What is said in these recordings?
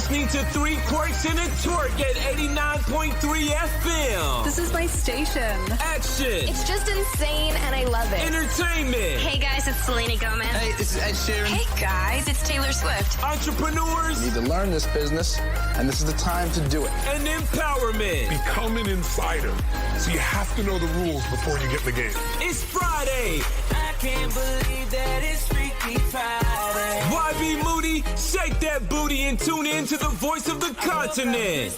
listening to Three Quirks and a Twerk at 89.3 FM. This is my station. Action. It's just insane and I love it. Entertainment. Hey guys, it's Selena Gomez. Hey, this is Ed Sheeran. Hey guys, it's Taylor Swift. Entrepreneurs. You need to learn this business, and this is the time to do it. And empowerment. Become an insider, so you have to know the rules before you get in the game. It's Friday. I can't believe that it's Freaky Friday. YB Moody, shake that booty and tune in to the voice of the continent.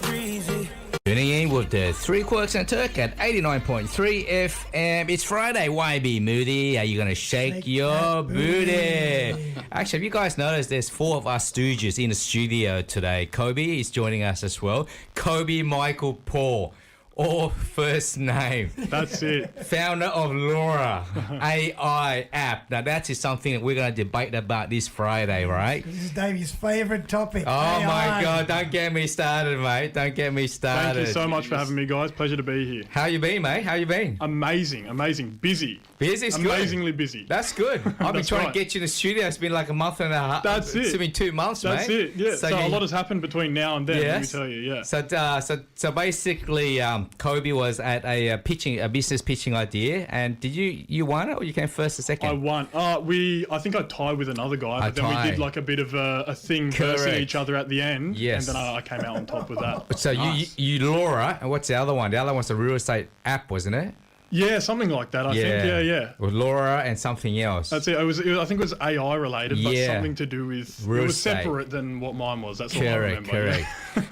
Tuning in with the Three Quirks and Turk at 89.3 FM. It's Friday, YB Moody. Are you going to shake your booty? Actually, have you guys noticed there's four of us stooges in the studio today? Koby is joining us as well. Koby Michael Paull. Or first name. That's it. Founder of Laura AI app. Now that is something that we're going to debate about this Friday, right? This is Davey's favourite topic. Oh AI. my God! Don't get me started, mate. Don't get me started. Thank you so much for having me, guys. Pleasure to be here. How you been, mate? How you been? Amazing. Busy. Busy's good. Amazingly busy. That's good. I've been trying right. to get you in the studio. It's been like a month and a half. That's it. It's been 2 months, That's mate. it. Yeah. So a lot has happened between now and then. Yes. Let me tell you. Yeah. So basically, Koby was at a business pitching idea, and did you won it or you came first or second? I won. I think I tied with another guy, but then we did like a bit of a thing versing each other at the end. Yes. And then I came out on top with that. So nice. you Laura, and what's the other one? The other one's a real estate app, wasn't it? Yeah, something like that. I think. Yeah. With Laura and something else. That's it. I think it was AI related, but Yeah. something to do with Real it was estate. separate than what mine was. That's all I remember. Correct.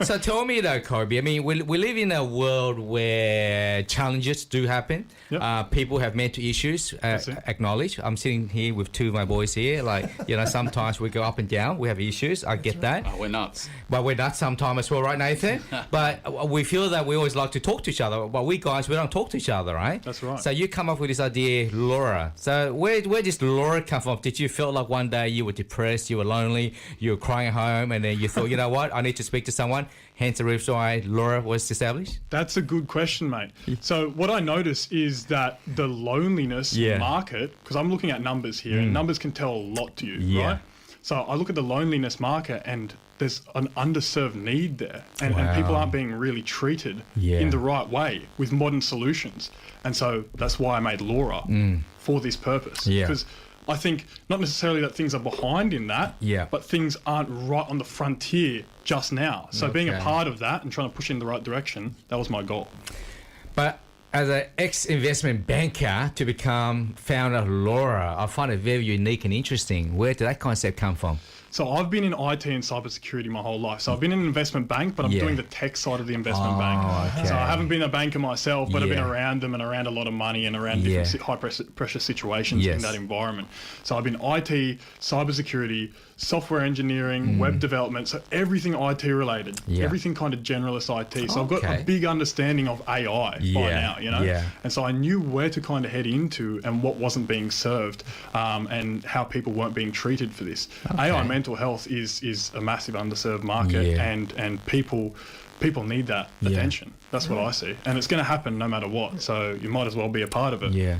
So tell me though, Koby. I mean, we live in a world where challenges do happen. Yep. People have mental issues. Acknowledge. I'm sitting here with two of my boys here. Like, sometimes we go up and down. We have issues. I get that. Oh, we're nuts. But we're nuts sometimes as well, right, Nathan? But we feel that we always like to talk to each other. But we guys, we don't talk to each other, right? That's right. So you come up with this idea, Laura. So where does Laura come from? Did you feel like one day you were depressed, you were lonely, you were crying at home, and then you thought, you know what, I need to speak to someone? Hence the reason why Laura was established? That's a good question, mate. So what I notice is that the loneliness market, because I'm looking at numbers here, and numbers can tell a lot to you, right? So I look at the loneliness market, and there's an underserved need there, and people aren't being really treated in the right way with modern solutions. And so that's why I made Laura for this purpose. Because I think not necessarily that things are behind in that, but things aren't right on the frontier just now. So being a part of that and trying to push in the right direction, that was my goal. But as an ex-investment banker to become founder of Laura, I find it very unique and interesting. Where did that concept come from? So I've been in IT and cybersecurity my whole life. So I've been in an investment bank, but I'm doing the tech side of the investment bank. Okay. So I haven't been a banker myself, but I've been around them and around a lot of money and around different high pressure situations in that environment. So I've been IT, cybersecurity, software engineering, web development, so everything IT related, everything kind of generalist IT. So I've got a big understanding of AI by now, And so I knew where to kind of head into and what wasn't being served, and how people weren't being treated for this. AI mental health is a massive underserved market, and people need that attention. That's what I see. And it's going to happen no matter what. So you might as well be a part of it. Yeah.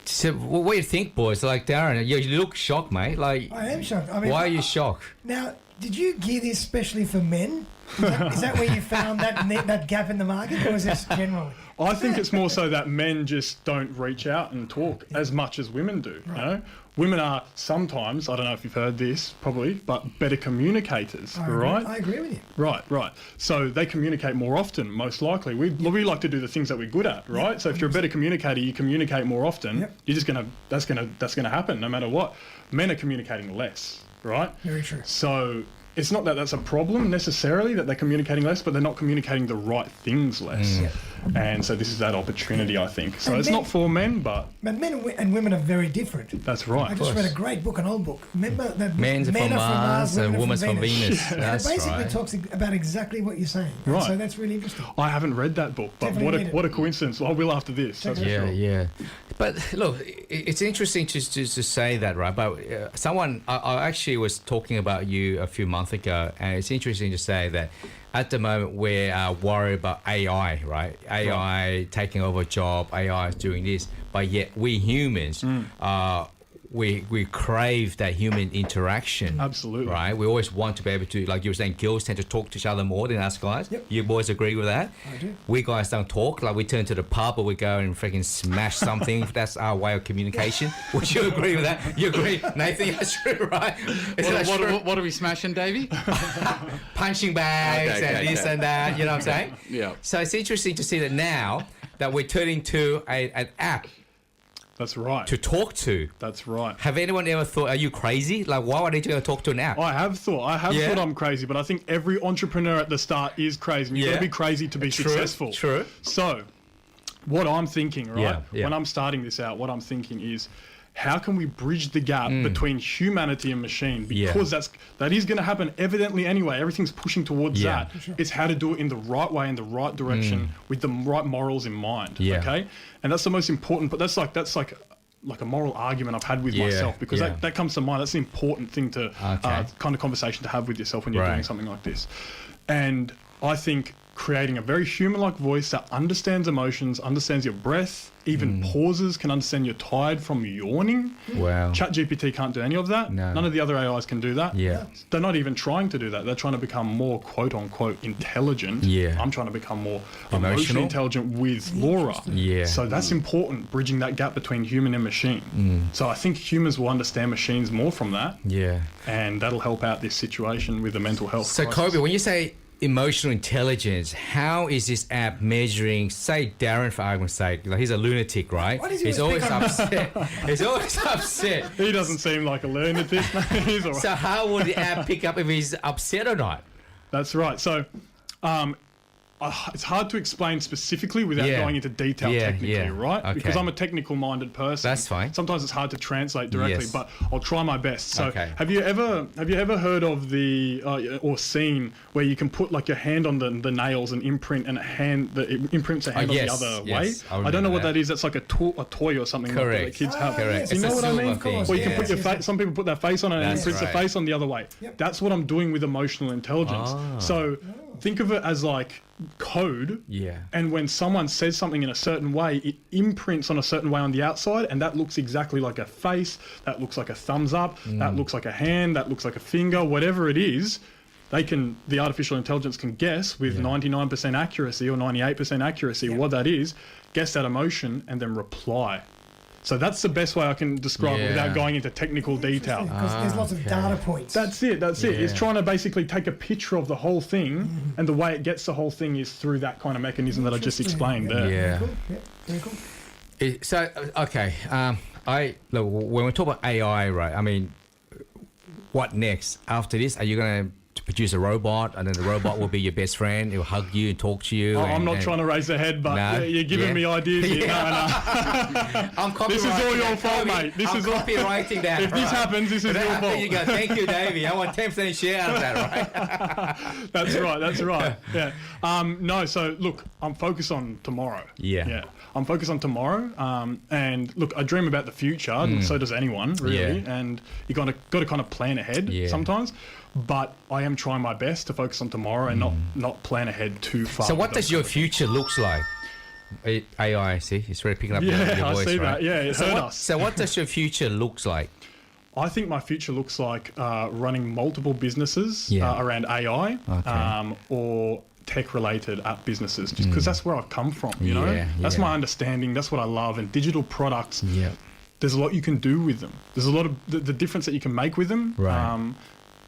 So what do you think, boys? Like, Darren, you look shocked, mate. Like, I am shocked. I mean, why are you shocked? Now, did you gear this especially for men? Is that where you found that gap in the market, or is this generally? I think it's more so that men just don't reach out and talk as much as women do. Right. Women are sometimes, I don't know if you've heard this, probably, but better communicators, right? I agree with you. Right. So they communicate more often, most likely. We like to do the things that we're good at, right? Yep. So if you're a better communicator, you communicate more often. Yep. You're just that's gonna happen no matter what. Men are communicating less, right? Very true. So it's not that that's a problem necessarily that they're communicating less, but they're not communicating the right things less. And so this is that opportunity, I think. So it's not for men, but men and women are very different. That's right. I just read a great book, an old book. Remember that Men are from Mars and women's from Venus. And it basically talks about exactly what you're saying. Right. So that's really interesting. I haven't read that book, but what a coincidence. I will after this. That's yeah. But look, it's interesting to say that, right? But I actually was talking about you a few months ago, and it's interesting to say that at the moment we're worried about AI, right? AI taking over a job, AI is doing this, but yet we humans we crave that human interaction. Absolutely. Right? We always want to be able to, like you were saying, girls tend to talk to each other more than us guys. Yep. You boys agree with that? I do. We guys don't talk. Like we turn to the pub or we go and freaking smash something. That's our way of communication. Would you agree with that? You agree? Nathan, that's true, right? What are we smashing, Davey? Punching bags and this and that. You know what I'm saying? Yeah. So it's interesting to see that now that we're turning to an app That's right. to talk to. That's right. Have anyone ever thought, are you crazy? Like, why would I need to go talk to an app? I have thought I'm crazy, but I think every entrepreneur at the start is crazy. And you've got to be crazy to be successful. True. So, what I'm thinking, right, Yeah. when I'm starting this out, what I'm thinking is, how can we bridge the gap between humanity and machine? Because that is going to happen evidently anyway. Everything's pushing towards that. Sure. It's how to do it in the right way, in the right direction, with the right morals in mind. Yeah. Okay, and that's the most important. But that's like a moral argument I've had with myself, because that comes to mind. That's an important thing to kind of conversation to have with yourself when you're doing something like this. And I think creating a very human-like voice that understands emotions, understands your breath, even pauses, can understand you're tired from yawning. Wow. ChatGPT can't do any of that. No. None of the other AIs can do that. Yeah. They're not even trying to do that. They're trying to become more quote-unquote intelligent. Yeah. I'm trying to become more Emotional? emotionally intelligent with Laura. Yeah. So that's important, bridging that gap between human and machine. So I think humans will understand machines more from that, Yeah. and that'll help out this situation with the mental health So, crisis. Koby, when you say emotional intelligence, how is this app measuring, say Darren for argument's sake, like he's a lunatic, right? Why does he He's always always pick on- upset. He's always upset. He doesn't seem like a lunatic. He's all right. So how will the app pick up if he's upset or not? That's right. So it's hard to explain specifically without Yeah. going into detail Yeah, technically, yeah. right? Okay. Because I'm a technical-minded person. That's fine. Sometimes it's hard to translate directly, Yes. but I'll try my best. So Okay. have you ever heard of the or seen where you can put like your hand on the nails and imprint, and it imprints a hand yes, on the other yes. I way? I don't know remember what that. that is. That's like a toy or something like that Correct. that kids have. Correct. You know what I mean? Of course, Or you can yes, put your yes, face. Some people put their face on it and That's imprints right. the face on the other way. Yep. That's what I'm doing with emotional intelligence. So think of it as like code. Yeah. And when someone says something in a certain way, it imprints on a certain way on the outside, and that looks exactly like a face, that looks like a thumbs up, that looks like a hand, that looks like a finger, whatever it is. The artificial intelligence can guess with 99% accuracy or 98% accuracy what that is, guess that emotion, and then reply. So that's the best way I can describe it without going into technical detail. Because there's lots of data points. That's it. It's trying to basically take a picture of the whole thing, and the way it gets the whole thing is through that kind of mechanism that I just explained there. Yeah. Cool. Yeah, very cool. So, okay. Look, when we talk about AI, right, I mean, what next? After this, are you going to produce a robot, and then the robot will be your best friend? He'll hug you and talk to you. I'm not trying to raise the head, but No? you're giving me ideas here. No. I'm copywriting. This is all your that, fault, Koby. mate. This I'm is all- copywriting that. If this happens, this is your fault. There you go. Thank you, Davey. I want 10% share out of that, right? That's right. Yeah. No, so look, I'm focused on tomorrow. Yeah. I'm focused on tomorrow. And look, I dream about the future. So does anyone, really. Yeah. And you got to kind of plan ahead sometimes. But I am trying my best to focus on tomorrow and not plan ahead too far. So what does your future looks like? AI, see, it's really picking up your voice, I see right? that. Yeah, it hurt us. So what does your future looks like? I think my future looks like running multiple businesses around AI or tech-related app businesses, just because that's where I've come from, you know? That's my understanding. That's what I love. And digital products, there's a lot you can do with them. There's a lot of the difference that you can make with them. Right.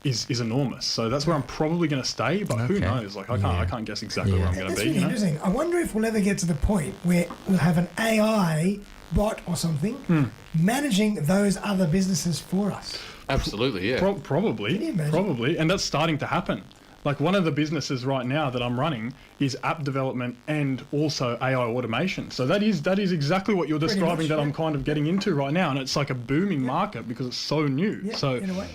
Is enormous. So that's where I'm probably going to stay, but who knows? Like I can't guess exactly where I'm going to That's be. really You know? interesting. I wonder if we'll ever get to the point where we'll have an AI bot or something managing those other businesses for us. Absolutely, yeah. Probably, and that's starting to happen. Like one of the businesses right now that I'm running is app development and also AI automation. So that is exactly what you're describing that I'm kind of getting into right now, and it's like a booming market because it's so new. Yeah, so in a way,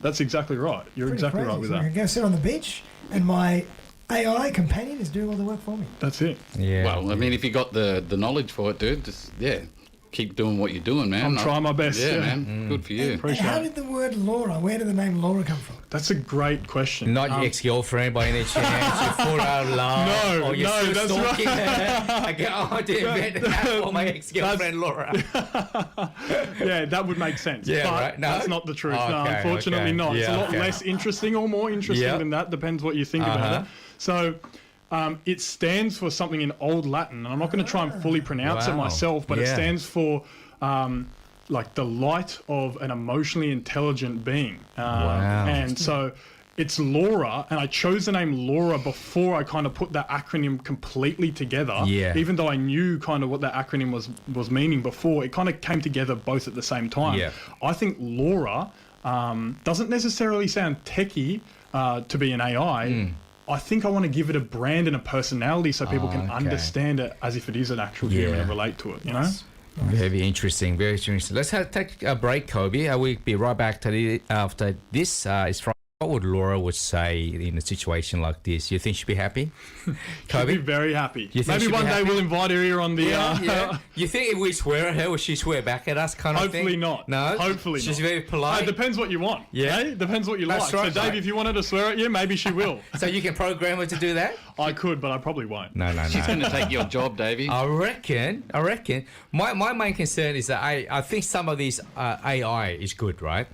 that's exactly right. You're Pretty exactly crazy. right with So I that. can go sit on the beach and my AI companion is doing all the work for me. That's it. Yeah. Well, I mean, if you got the knowledge for it, dude, just keep doing what you're doing, man. I'm trying my best. Yeah, man. Good for you. And how did the word Laura, where did the name Laura come from? That's a great question. Not your ex-girlfriend by any chance. You fall out of love. No, or you're no, still that's stalking her. I go, oh, I did invent that for my ex-girlfriend Laura. Yeah, that would make sense. Yeah, but right. No? that's not the truth. Oh, No, okay, unfortunately okay. not. It's Yeah, a lot okay. less interesting or more interesting than that. Depends what you think about it. So it stands for something in Old Latin. And I'm not going to try and fully pronounce it myself, but it stands for like the light of an emotionally intelligent being. And so it's Laura, and I chose the name Laura before I kind of put that acronym completely together. Yeah. Even though I knew kind of what that acronym was meaning before, it kind of came together both at the same time. Yeah. I think Laura doesn't necessarily sound techie to be an AI. I think I want to give it a brand and a personality so people can understand it as if it is an actual human and relate to it, you know? Very interesting, very interesting. Let's take a break, Koby. We'll be right back to after this. Is Friday. What would Laura would say in a situation like this? You think she'd be happy? She'd be very happy. Maybe one day we'll invite her here on the... You think if we swear at her, will she swear back at us kind of thing? Hopefully not. No? Hopefully She's not. very polite. It depends what you want. Yeah. It depends what you That's like. right, So, Dave, mate. if you wanted to swear at you, maybe she will. So you can program her to do that? I could, but I probably won't. No. She's going to take your job, Davey. I reckon. My main concern is that I think some of these AI is good, right?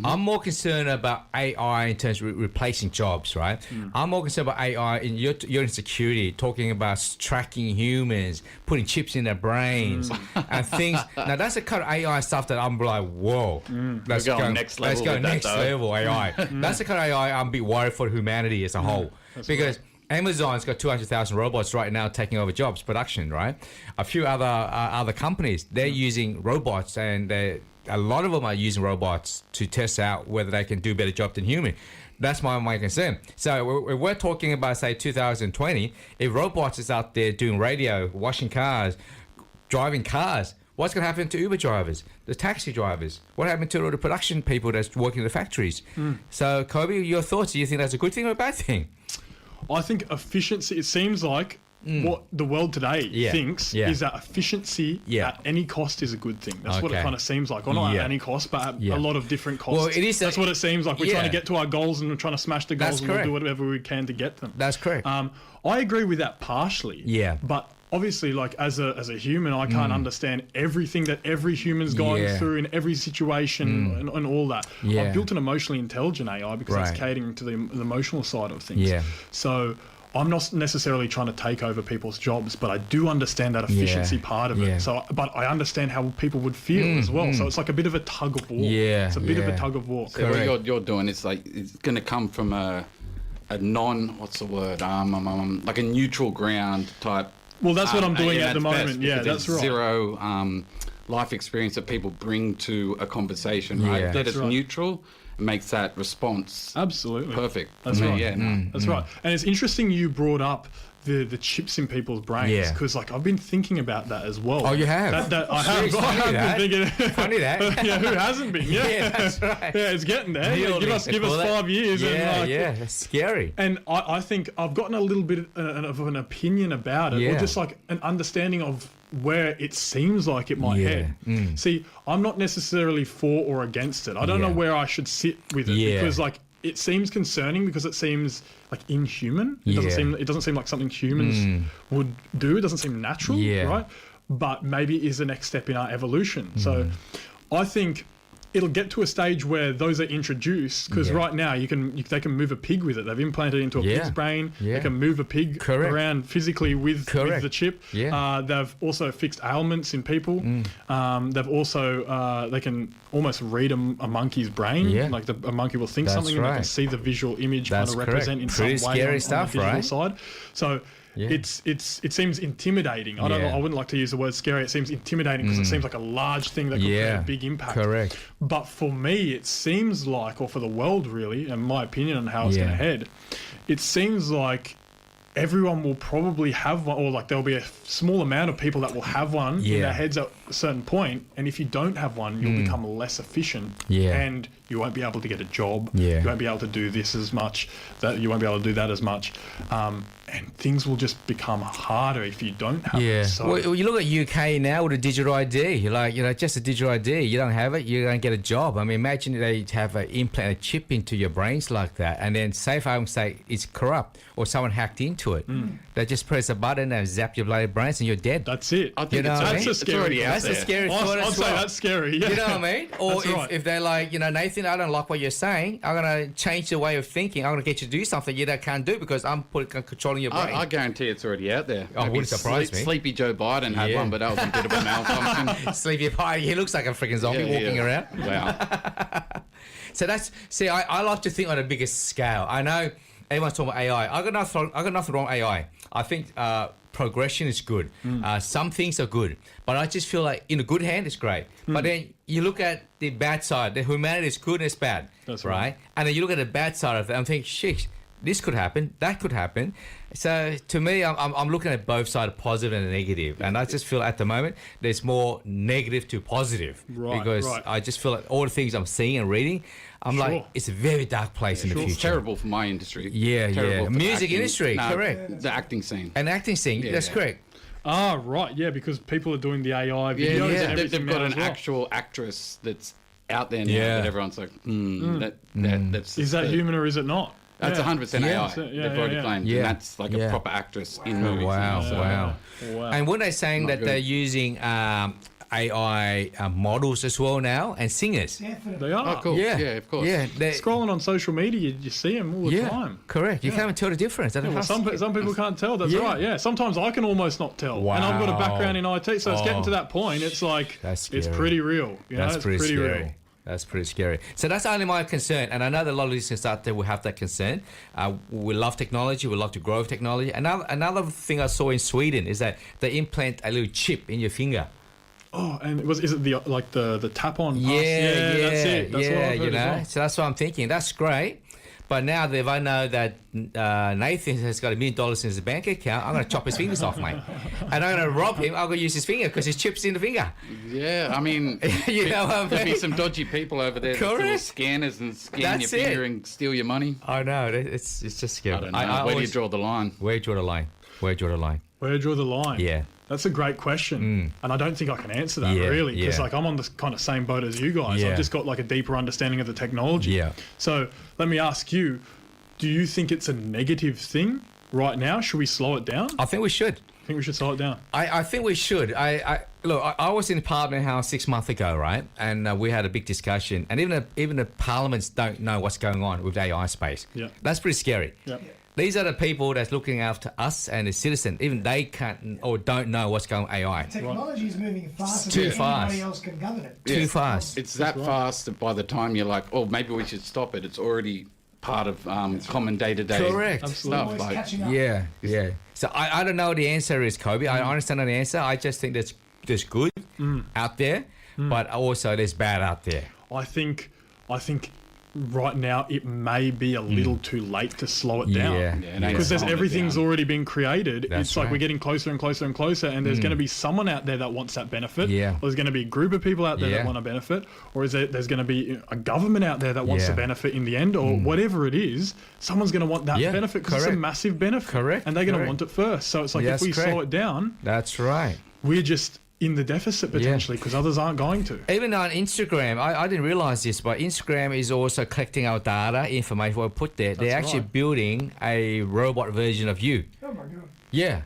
I'm more concerned about AI in terms of replacing jobs, right? I'm more concerned about AI in your insecurity, talking about tracking humans, putting chips in their brains, and things. Now that's the kind of AI stuff that I'm like, whoa, let's We're go going next level. Let's go with that, next though. level AI. That's the kind of AI I'm a bit worried for humanity as a whole, because Amazon's got 200,000 robots right now taking over jobs, production, right? A few other companies, they're using robots, and a lot of them are using robots to test out whether they can do a better job than human. That's my concern. So we're talking about, say, 2020. If robots is out there doing radio, washing cars, driving cars, what's going to happen to Uber drivers, the taxi drivers? What happened to all the production people that's working in the factories? So, Koby, your thoughts? Do you think that's a good thing or a bad thing? I think efficiency, it seems like what the world today thinks is that efficiency at any cost is a good thing. That's what it kind of seems like. Or not at any cost, but at a lot of different costs. Well, it is That's what it seems like. We're trying to get to our goals, and we're trying to smash the goals, and we'll do whatever we can to get them. That's correct. I agree with that partially. Yeah. But obviously, like as a human, I can't understand everything that every human's going through in every situation and all that. I've built an emotionally intelligent AI because that's catering to the emotional side of things. Yeah. So I'm not necessarily trying to take over people's jobs, but I do understand that efficiency part of it. So, but I understand how people would feel as well. So it's like a bit of a tug of war. Yeah. It's a bit of a tug of war. So what you're doing is like it's going to come from a what's the word? Like a neutral ground type. Well, that's what I'm doing at the moment. Yeah, that's right. Zero life experience that people bring to a conversation, right? That is neutral. Makes that response absolutely perfect. That's right. Yeah, that's right. And it's interesting you brought up the chips in people's brains because like I've been thinking about that as well. Oh, you have? I have been thinking. Funny that. Yeah, who hasn't been? Yeah, that's right. Yeah, it's getting there. Give us 5 years. That's scary. And I think I've gotten a little bit of an opinion about it, or just like an understanding of where it seems like it might head. See, I'm not necessarily for or against it. I don't know where I should sit with it because like it seems concerning because it seems like inhuman. It doesn't seem like something humans would do. It doesn't seem natural, right? But maybe it is the next step in our evolution. So I think it'll get to a stage where those are introduced because right now they can move a pig with it. They've implanted it into a pig's brain. They can move a pig around physically with the chip. They've also fixed ailments in people. They've also they can almost read a monkey's brain. Like a monkey will think something and they can see the visual image kind of represent in Pretty some way scary on stuff, the digital side. So it seems intimidating. I don't know. I wouldn't like to use the word scary. It seems intimidating because it seems like a large thing that could create a big impact. Correct. But for me, it seems like, or for the world really, and my opinion on how it's going to head, it seems like everyone will probably have one, or like there'll be a small amount of people that will have one in their heads at a certain point, and if you don't have one, you'll become less efficient, and you won't be able to get a job. You won't be able to do this as much. That you won't be able to do that as much, and things will just become harder if you don't have it. So, well, you look at UK now with a digital ID. You're like, just a digital ID. You don't have it, you're going to get a job. I mean, imagine they have an implant, a chip into your brains like that, and then say if I would say it's corrupt or someone hacked into it, they just press a button and zap your bloody brains and you're dead. that's it. I think that's a scary. That's a scary thought I'd as say well. that's scary. Yeah. You know what I mean? Or That's right. if they're like, Nathan, I don't like what you're saying. I'm going to change the way of thinking. I'm going to get you to do something you can't do because I'm controlling your brain. I guarantee it's already out there. Oh, wouldn't surprise me. Sleepy Joe Biden had one, but that was a bit of a malfunction. Sleepy Pie. He looks like a freaking zombie walking around. Wow. So I like to think on a bigger scale. I know everyone's talking about AI. I got nothing wrong with AI. I think progression is good. Some things are good, but I just feel like in a good hand, it's great. But then you look at the bad side. The humanity is good and it's bad. That's right. And then you look at the bad side of it. I'm thinking, shit, this could happen. That could happen. So to me, I'm looking at both sides, positive and negative. And I just feel at the moment there's more negative to positive. Right, because right. I just feel like all the things I'm seeing and reading, I'm like, it's a very dark place in the future. It's terrible for my industry. For Terrible the music acting. industry, No, correct. The acting scene. An acting scene, that's correct. Ah, right, yeah, because people are doing the AI videos and everything They've got now an as well. actual actress that's out there now that everyone's like, that's... Is that human or is it not? That's 100% AI. They've already claimed. Yeah. And that's like a proper actress in movies. Wow, now, so- wow. And weren't they saying that they're using AI models as well now and singers? Definitely. They are. Oh, cool. Yeah. Yeah, of course. Yeah, Scrolling on social media, you see them all the time. correct. You can't even tell the difference. Yeah, well, some people can't tell. That's right. Yeah, sometimes I can almost not tell. Wow. And I've got a background in IT, so it's getting to that point. It's like That's it's scary. pretty real. You know, That's it's pretty scary. real. That's pretty scary. So that's only my concern. And I know that a lot of listeners out there will have that concern. We love technology. We love to grow technology. Another thing I saw in Sweden is that they implant a little chip in your finger. Oh, and is it the tap on? Yeah, that's it. That's what I've heard as well. So that's what I'm thinking. That's great. But now that if I know that Nathan has got $1 million in his bank account, I'm going to chop his fingers off, mate. And I'm going to rob him. I'm going to use his finger because his chip's in the finger. Yeah, I mean, You know what I there'd be mean? some dodgy people over there that Correct. little scanners and scan That's your finger it. and steal your money. I know. It's just scary. I don't know. Where do you draw the line? Where do you draw the line? Where do you draw the line? Where do you draw the line? Yeah. That's a great question. And I don't think I can answer that Yeah, really because yeah. like I'm on the kind of same boat as you guys. Yeah. I've just got like a deeper understanding of the technology. Yeah. So let me ask you, do you think it's a negative thing right now? Should we slow it down? I think we should. I think we should slow it down. I think we should. Look, I was in Parliament House 6 months ago, right? And we had a big discussion. And even the parliaments don't know what's going on with AI space. Yeah. That's pretty scary. Yeah. These are the people that's looking after us and the citizens. Even they can't or don't know what's going on with AI. Technology is moving faster Too than fast. anybody else can govern it. Too fast. It's that fast that by the time you're like, oh, maybe we should stop it, it's already part of common day-to-day Correct. stuff. Always Like, catching up. Yeah. So I don't know what the answer is, Koby. I understand the answer. I just think there's good out there, but also there's bad out there. I think right now it may be a little too late to slow it down. Yeah. Yeah, Because slowing it everything's down. already been created. That's it's like right. we're getting closer and closer and closer, and there's going to be someone out there that wants that benefit. Yeah. Or there's going to be a group of people out there Yeah. that want to benefit, or there's going to be a government out there that wants to Yeah. benefit in the end, or whatever it is. Someone's going to want that Yeah, benefit because it's a correct. massive benefit. Correct, And they're going to correct. want it first. So it's like That's if we slow correct. it down, That's right. we're just in the deficit potentially because others aren't going to. Even on Instagram, I didn't realize this, but Instagram is also collecting our data, information we put there. They're That's actually right. building a robot version of you. Oh my god. Yeah.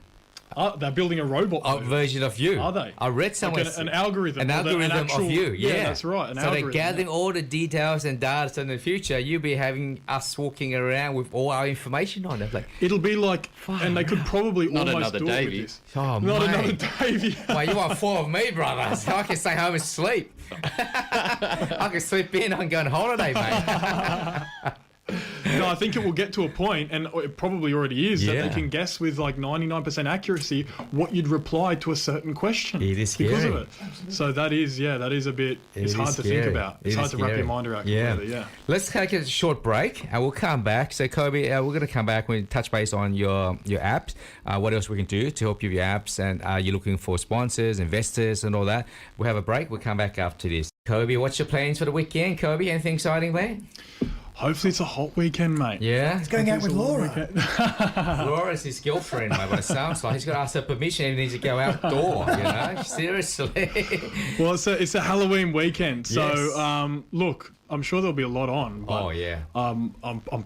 They're building a robot A version of you. Are they? I read somewhere. Like an algorithm. An or algorithm actual- of you. Yeah, that's right. An so algorithm, they're gathering all the details and data. So in the future, you'll be having us walking around with all our information on it. Like, It'll be like, and they could probably Not almost another do Davey. it with this. oh, Not mate. another Davey. Well, you want 4 of me, brother. So I can stay home and sleep. I can sleep in. I can go on holiday, mate. No, I think it will get to a point, and it probably already is, that Yeah. they can guess with like 99% accuracy what you'd reply to a certain question. It is because scary. of it. So that is a bit. It's It hard is to think scary. about. It It's hard is to wrap scary. your mind around. Yeah. Together, yeah. Let's take a short break and we'll come back. So, Koby, we're going to come back when we touch base on your apps. What else we can do to help you with your apps, and you're looking for sponsors, investors, and all that. We'll have a break. We'll come back after this. Koby, what's your plans for the weekend, Koby? Anything exciting, man? Hopefully it's a hot weekend, mate. Yeah. He's going out with Laura. Laura's his girlfriend, mate, but it sounds like he's got to ask her permission. He needs to go outdoor, you know? Seriously. Well, it's a Halloween weekend. So, Yes. look, I'm sure there'll be a lot on. But, Oh, yeah. I'm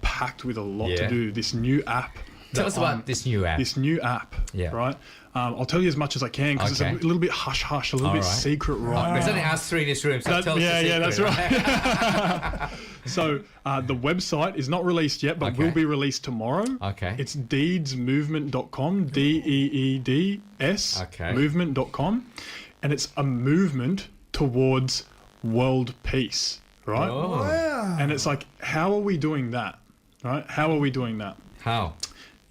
packed with a lot Yeah. to do. This new app. Tell us about this new app. This new app, Yeah. right? I'll tell you as much as I can because Okay. it's a little bit hush-hush, a little bit right. secret right There's now. only us three in this room, so That- tell us yeah, the secret, that's right. So the website is not released yet, but Okay. will be released tomorrow. Okay. It's deedsmovement.com, DEEDS, Okay. movement.com. And it's a movement towards world peace, right? Oh. Wow. And it's like, how are we doing that, right? How are we doing that? How?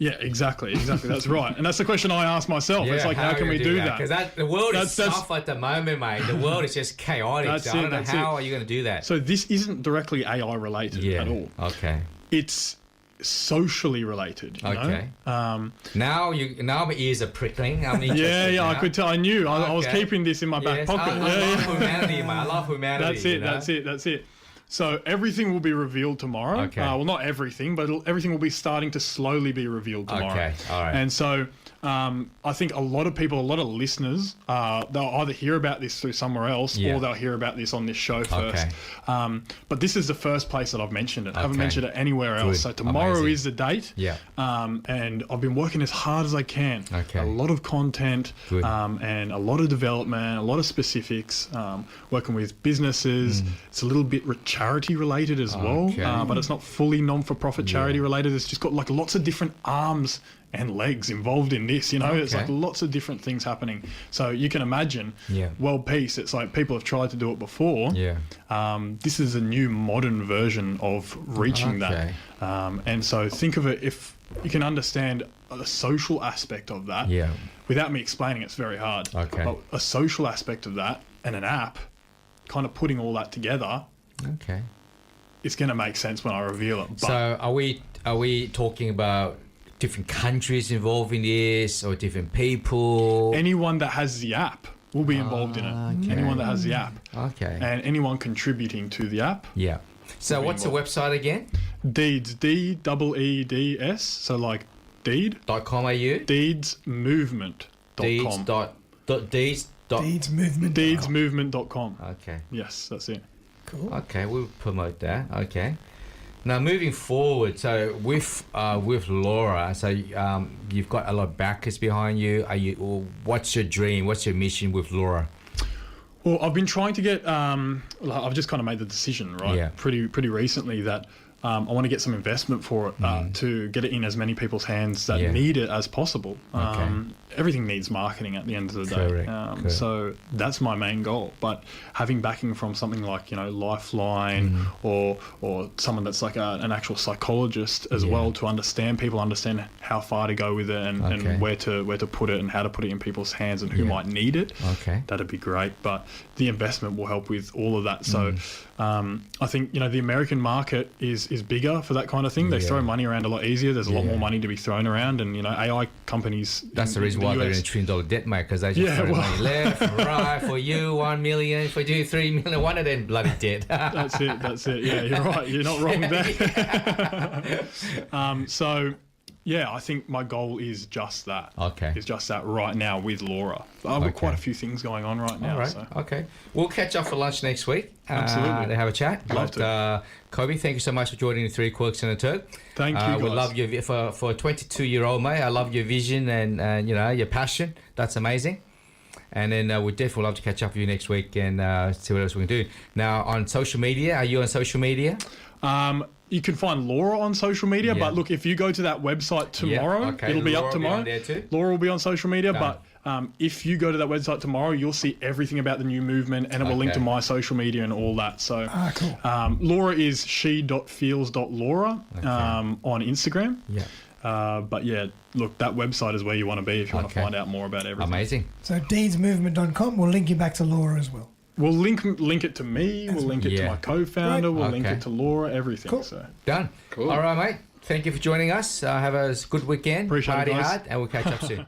Yeah, exactly. That's right. And that's the question I ask myself. it's like, how are can you we gonna do that? Because the world is That's- tough at the moment, mate. The world is just chaotic. That's So I don't it, know that's how it. are you going to do that. So this isn't directly AI related Yeah. at all. Okay. It's socially related. You Okay. know? Now my ears are prickling. I'm interested Yeah, I now. could tell. I knew. I was Okay. keeping this in my back Yes, pocket. I Yeah, love yeah. humanity, mate. I love humanity. That's it. That's it. So everything will be revealed tomorrow. Okay. Well, not everything, but everything will be starting to slowly be revealed tomorrow. Okay, all right. And so I think a lot of people, a lot of listeners, they'll either hear about this through somewhere else Yeah. or they'll hear about this on this show first. Okay. But this is the first place that I've mentioned it. I haven't Okay. mentioned it anywhere else. Good. So tomorrow Amazing. is the date. Yeah. And I've been working as hard as I can. Okay. A lot of content Good. and a lot of development, a lot of specifics, working with businesses. It's a little bit charity related as well, Mm. Okay. but it's not fully non-for-profit charity related. It's just got like lots of different arms and legs involved in this, you know. It's Okay. like lots of different things happening. So you can imagine Yeah. world peace. It's like people have tried to do it before. Yeah. This is a new modern version of reaching Okay. that. And so think of it, if you can understand the social aspect of that, Yeah. without me explaining, it's very hard. Okay. But a social aspect of that and an app, kind of putting all that together, Okay. it's going to make sense when I reveal it. But So are we talking about different countries involved in this or different people? anyone that has the app will be involved in it. okay. Anyone that has the app. Okay. And anyone contributing to the app. Yeah. So what's the website again? Deeds, DEEDS. So like deed. .com.au? Deedsmovement.com. Deeds. Deeds movement. Deedsmovement.com. Okay. Yes, that's it. Cool. Okay, we'll promote that. Okay. Now moving forward, so with Laura, so you've got a lot of backers behind you. What's your dream? What's your mission with Laura? Well, I've been trying to get. I've just kind of made the decision, right? Yeah. Pretty recently that I want to get some investment for it to get it in as many people's hands that Yeah. need it as possible. Okay. Everything needs marketing at the end of the day. Correct, correct. So that's my main goal. But having backing from something like Lifeline or someone that's like an actual psychologist as Yeah. well to understand how far to go with it and Okay. where to put it and how to put it in people's hands and who Yeah. might need it. Okay. That'd be great, but the investment will help with all of that. So I think the American market is bigger for that kind of thing. They Yeah. throw money around a lot easier. There's a lot Yeah. more money to be thrown around, and AI companies. That's the in reason why they're in US $1 trillion debt, mate, because they just Yeah, throw well- money left, right, for you, 1 million, for you, 3 million, one of them bloody dead. That's it. Yeah, you're right. You're not wrong there. So, yeah, I think my goal is just that. Okay. Is just that right now with Laura. I've got quite a few things going on right now. All right. So. Okay. We'll catch up for lunch next week. Absolutely. To have a chat. Love to. Koby, thank you so much for joining the Three Quirks and a Turk. Thank you, We guys. love your for a 22-year-old mate. I love your vision and your passion. That's amazing. And then we'd definitely love to catch up with you next week and see what else we can do. Now, on social media, are you on social media? You can find Laura on social media, Yeah. but look, if you go to that website tomorrow, okay. it'll be Laura up will be tomorrow. on there too? Laura will be on social media, Done. but if you go to that website tomorrow, you'll see everything about the new movement, and it will link to Okay. my social media and all that. So, cool. Laura is she.feels.laura on Instagram. Yeah. But yeah, look, that website is where you want to be if you want to Okay. find out more about everything. Amazing. So deedsmovement.com will link you back to Laura as well. We'll link it to me. We'll link it to Yeah. my co-founder. Right. We'll link Okay. it to Laura. Everything. Cool. So Done. Cool. All right, mate. Thank you for joining us. Have a good weekend. Appreciate it, Party guys. hard, and we'll catch up soon.